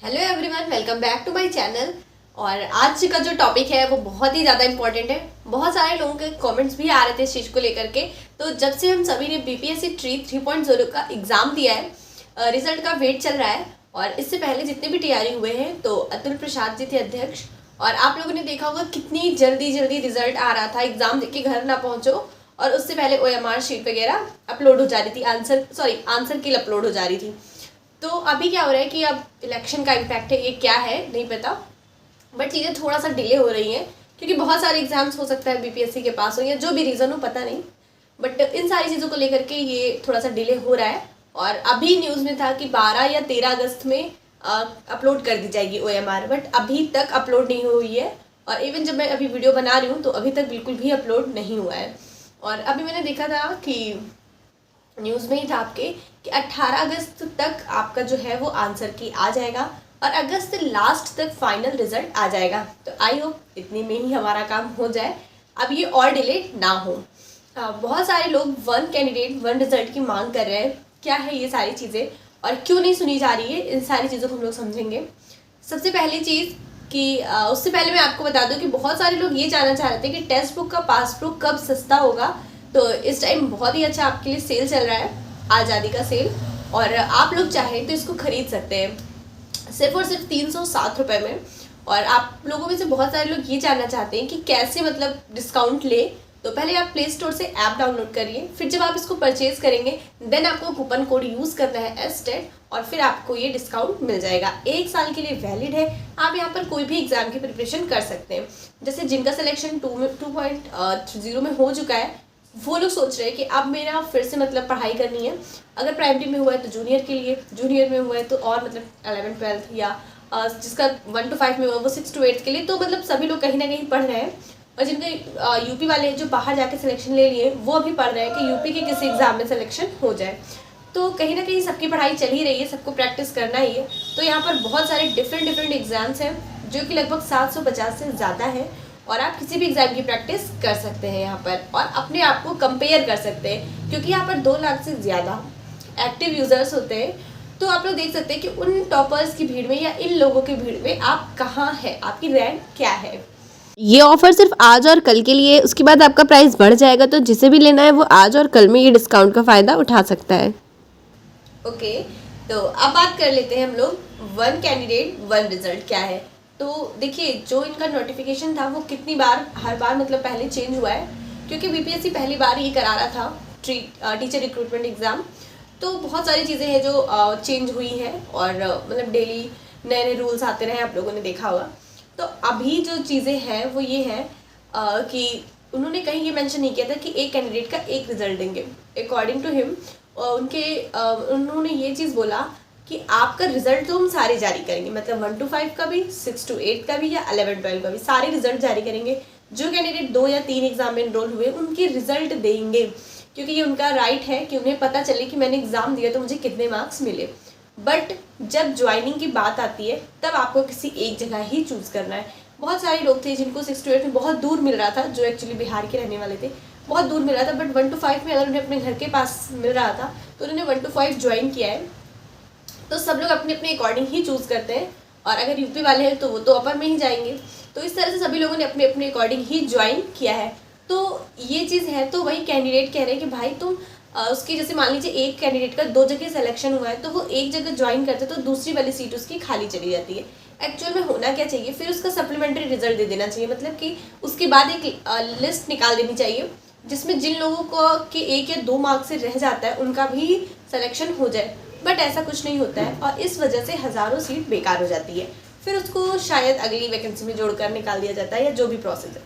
Hello everyone, welcome back to my channel. और आज का जो टॉपिक है वो बहुत ही ज़्यादा इंपॉर्टेंट है। बहुत सारे लोगों के कमेंट्स भी आ रहे थे इस चीज़ को लेकर के। तो जब से हम सभी ने बीपीएससी ट्री 3.0 का एग्ज़ाम दिया है, रिजल्ट का वेट चल रहा है। और इससे पहले जितने भी तैयारी हुए हैं तो अतुल प्रसाद जी थे अध्यक्ष। और आप लोगों ने देखा होगा कितनी जल्दी जल्दी रिजल्ट आ रहा था, एग्ज़ाम देके घर ना पहुँचो और उससे पहले OMR शीट वगैरह अपलोड हो जा रही थी, आंसर की अपलोड हो जा रही थी। तो अभी क्या हो रहा है कि अब इलेक्शन का इम्पैक्ट है, ये क्या है नहीं पता, बट चीज़ें थोड़ा सा डिले हो रही हैं क्योंकि बहुत सारे एग्जाम्स हो सकता है बीपीएससी के पास हो या जो भी रीज़न हो पता नहीं। बट इन सारी चीज़ों को लेकर के ये थोड़ा सा डिले हो रहा है। और अभी न्यूज़ में था कि 12 या 13 अगस्त में अपलोड कर दी जाएगी OMR, बट अभी तक अपलोड नहीं हुई है। और इवन जब मैं अभी वीडियो बना रही हूँ तो अभी तक बिल्कुल भी अपलोड नहीं हुआ है। और अभी मैंने देखा था कि न्यूज़ में ही था आपके कि 18 अगस्त तक आपका जो है वो आंसर की आ जाएगा और अगस्त लास्ट तक फाइनल रिजल्ट आ जाएगा। तो आई होप इतने में ही हमारा काम हो जाए, अब ये और डिले ना हो। बहुत सारे लोग वन कैंडिडेट वन रिजल्ट की मांग कर रहे हैं। क्या है ये सारी चीज़ें और क्यों नहीं सुनी जा रही है, इन सारी चीज़ों को हम लोग समझेंगे। सबसे पहली चीज़ कि उससे पहले मैं आपको बता दूं कि बहुत सारे लोग ये जानना चाह रहे थे कि टेक्स्ट बुक का पासबुक कब सस्ता होगा। तो इस टाइम बहुत ही अच्छा आपके लिए सेल चल रहा है, आज़ादी का सेल, और आप लोग चाहें तो इसको खरीद सकते हैं सिर्फ और सिर्फ 307 रुपये में। और आप लोगों में से बहुत सारे लोग ये जानना चाहते हैं कि कैसे मतलब डिस्काउंट ले। तो पहले आप प्ले स्टोर से ऐप डाउनलोड करिए, फिर जब आप इसको परचेज करेंगे देन आपको कूपन कोड यूज़ करना है STET और फिर आपको ये डिस्काउंट मिल जाएगा। 1 साल के लिए वैलिड है। आप यहाँ पर कोई भी एग्जाम की प्रिपरेशन कर सकते हैं। जैसे जिनका सिलेक्शन 2.0 में हो चुका है वो लोग सोच रहे हैं कि अब मेरा फिर से मतलब पढ़ाई करनी है। अगर प्राइमरी में हुआ है तो जूनियर के लिए, जूनियर में हुआ है तो और मतलब 11th 12th या जिसका 1 to 5 में हुआ वो 6 to 8 के लिए। तो मतलब सभी लोग कहीं ना कहीं पढ़ रहे हैं। और जिनके यूपी वाले जो बाहर जाके सिलेक्शन ले लिए वो अभी पढ़ रहे हैं कि यूपी के किसी एग्ज़ाम में सिलेक्शन हो जाए। तो कहीं ना कहीं सबकी पढ़ाई चल ही रही है, सबको प्रैक्टिस करना ही है। तो यहाँ पर बहुत सारे डिफरेंट एग्ज़ाम्स हैं जो कि लगभग 750 से ज़्यादा है। और आप किसी भी एग्ज़ाम की प्रैक्टिस कर सकते हैं यहाँ पर और अपने आप को कंपेयर कर सकते हैं क्योंकि यहाँ पर 2 लाख से ज़्यादा एक्टिव यूज़र्स होते हैं। तो आप लोग देख सकते हैं कि उन टॉपर्स की भीड़ में या इन लोगों की भीड़ में आप कहाँ हैं, आपकी रैंक क्या है। ये ऑफर सिर्फ आज और कल के लिए है, उसके बाद आपका प्राइस बढ़ जाएगा। तो जिसे भी लेना है वो आज और कल में ये डिस्काउंट का फ़ायदा उठा सकता है। ओके, तो अब बात कर लेते हैं हम लोग वन कैंडिडेट वन रिजल्ट क्या है। तो देखिए जो इनका नोटिफिकेशन था वो कितनी बार हर बार मतलब पहले चेंज हुआ है क्योंकि बीपीएससी पहली बार ही करा रहा था टीचर रिक्रूटमेंट एग्ज़ाम। तो बहुत सारी चीज़ें हैं जो चेंज हुई हैं और मतलब डेली नए नए रूल्स आते रहे, आप लोगों ने देखा होगा। तो अभी जो चीज़ें हैं वो ये हैं कि उन्होंने कहीं ये मेंशन नहीं किया था कि एक कैंडिडेट का एक रिजल्ट देंगे। अकॉर्डिंग टू हिम उन्होंने ये चीज़ बोला कि आपका रिजल्ट तो हम सारे जारी करेंगे, मतलब 1 to 5 का भी, 6 to 8 का भी या 11 12 का भी, सारे रिजल्ट जारी करेंगे। जो कैंडिडेट 2 या 3 एग्जाम में इनरोल हुए उनके रिजल्ट देंगे क्योंकि ये उनका राइट है कि उन्हें पता चले कि मैंने एग्ज़ाम दिया तो मुझे कितने मार्क्स मिले। बट जब ज्वाइनिंग की बात आती है तब आपको किसी एक जगह ही चूज़ करना है। बहुत सारे लोग थे जिनको 6 to 8 में बहुत दूर मिल रहा था, जो एक्चुअली बिहार के रहने वाले थे, बहुत दूर मिल रहा था। बट 1 to 5 में अगर उन्हें अपने घर के पास मिल रहा था तो उन्होंने 1 to 5 ज्वाइन किया है। तो सब लोग अपने अपने अकॉर्डिंग ही चूज़ करते हैं और अगर यूपी वाले हैं तो वो तो अपर में ही जाएंगे। तो इस तरह से सभी लोगों ने अपने अपने अकॉर्डिंग ही ज्वाइन किया है। तो ये चीज़ है। तो वही कैंडिडेट कह रहे हैं कि भाई तुम उसकी जैसे मान लीजिए एक कैंडिडेट का 2 जगह सिलेक्शन हुआ है तो वो एक जगह ज्वाइन करते तो दूसरी वाली सीट उसकी खाली चली जाती है। एक्चुअल में होना क्या चाहिए, फिर उसका सप्लीमेंट्री रिजल्ट दे देना चाहिए, मतलब कि उसके बाद एक लिस्ट निकाल देनी चाहिए जिसमें जिन लोगों को के 1 या 2 मार्क्स से रह जाता है उनका भी सिलेक्शन हो जाए। बट ऐसा कुछ नहीं होता है और इस वजह से हज़ारों सीट बेकार हो जाती है। फिर उसको शायद अगली वैकेंसी में जोड़कर निकाल दिया जाता है या जो भी प्रोसेस है।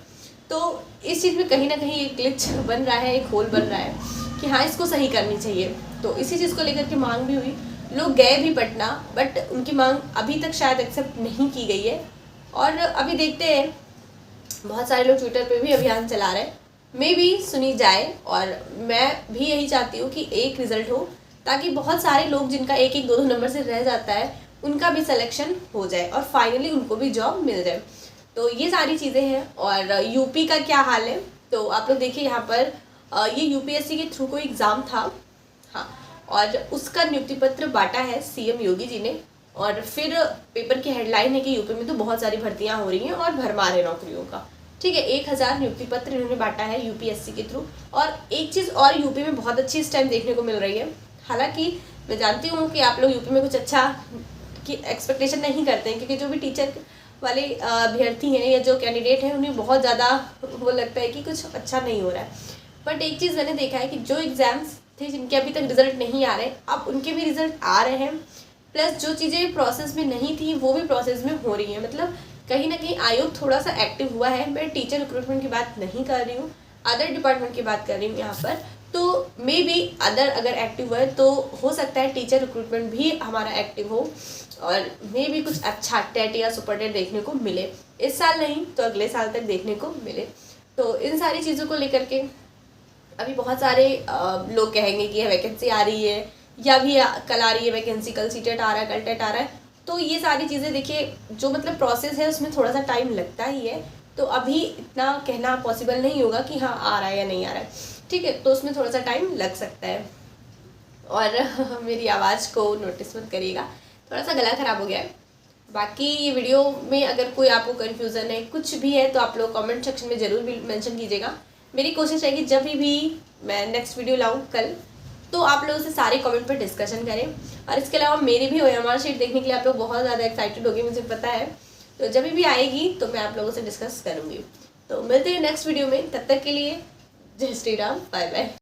तो इस चीज़ में कहीं ना कहीं एक ग्लिच बन रहा है, एक होल बन रहा है कि हाँ इसको सही करनी चाहिए। तो इसी चीज़ को लेकर के मांग भी हुई, लोग गए भी पटना, बट उनकी मांग अभी तक शायद एक्सेप्ट नहीं की गई है। और अभी देखते हैं, बहुत सारे लोग ट्विटर पे भी अभियान चला रहे हैं, मे भी सुनी जाए। और मैं भी यही चाहती हूँ कि एक रिज़ल्ट हो ताकि बहुत सारे लोग जिनका 1 1 2 2 नंबर से रह जाता है उनका भी सिलेक्शन हो जाए और फाइनली उनको भी जॉब मिल जाए। तो ये सारी चीज़ें हैं। और यूपी का क्या हाल है, तो आप लोग देखिए यहाँ पर ये यूपीएससी के थ्रू कोई एग्ज़ाम था, हाँ, और उसका नियुक्ति पत्र बांटा है सीएम योगी जी ने। और फिर पेपर की हेडलाइन है कि यूपी में तो बहुत सारी भर्तियां हो रही हैं और भरमार है नौकरियों का। ठीक है, 1000 नियुक्ति पत्र इन्होंने बांटा है यूपीएससी के थ्रू। और एक चीज़ और यूपी में बहुत अच्छी इस टाइम देखने को मिल रही है, हालांकि मैं जानती हूँ कि आप लोग यूपी में कुछ अच्छा की एक्सपेक्टेशन नहीं करते हैं, क्योंकि जो भी टीचर वाले अभ्यर्थी हैं या जो कैंडिडेट हैं उन्हें बहुत ज़्यादा वो लगता है कि कुछ अच्छा नहीं हो रहा है। बट एक चीज़ मैंने देखा है कि जो एग्ज़ाम्स थे जिनके अभी तक रिजल्ट नहीं आ रहे, अब उनके भी रिजल्ट आ रहे हैं। प्लस जो चीज़ें प्रोसेस में नहीं थी वो भी प्रोसेस में हो रही हैं। मतलब कहीं ना कहीं आयोग थोड़ा सा एक्टिव हुआ है। मैं टीचर रिक्रूटमेंट की बात नहीं कर रही हूँ, अदर डिपार्टमेंट की बात कर रही हूँ यहाँ पर। तो मे बी अदर अगर एक्टिव हुआ है तो हो सकता है टीचर रिक्रूटमेंट भी हमारा एक्टिव हो और मे बी कुछ अच्छा टेट या सुपर टेट देखने को मिले। इस साल नहीं तो अगले साल तक देखने को मिले। तो इन सारी चीज़ों को लेकर के अभी बहुत सारे लोग कहेंगे कि यह वैकेंसी आ रही है या भी कल आ रही है वैकेंसी, कल सीटेट आ रहा है, कल टेट आ रहा है। तो ये सारी चीज़ें देखिए, जो मतलब प्रोसेस है उसमें थोड़ा सा टाइम लगता ही है। तो अभी इतना कहना पॉसिबल नहीं होगा कि हाँ आ रहा है या नहीं आ रहा है। ठीक है, तो उसमें थोड़ा सा टाइम लग सकता है। और मेरी आवाज़ को नोटिस मत करिएगा, थोड़ा सा गला ख़राब हो गया है। बाकी ये वीडियो में अगर कोई आपको कन्फ्यूज़न है, कुछ भी है, तो आप लोग कमेंट सेक्शन में ज़रूर भी मेंशन कीजिएगा। मेरी कोशिश है कि जब भी मैं नेक्स्ट वीडियो लाऊं कल, तो आप लोगों से सारे कमेंट पर डिस्कशन करें। और इसके अलावा मेरी भी OMR शीट देखने के लिए आप लोग बहुत ज़्यादा एक्साइटेड होगी, मुझे पता है। तो जब भी आएगी तो मैं आप लोगों से डिस्कस करूँगी। तो मिलते हैं नेक्स्ट वीडियो में, तब तक के लिए जय श्री राम, बाय बाय।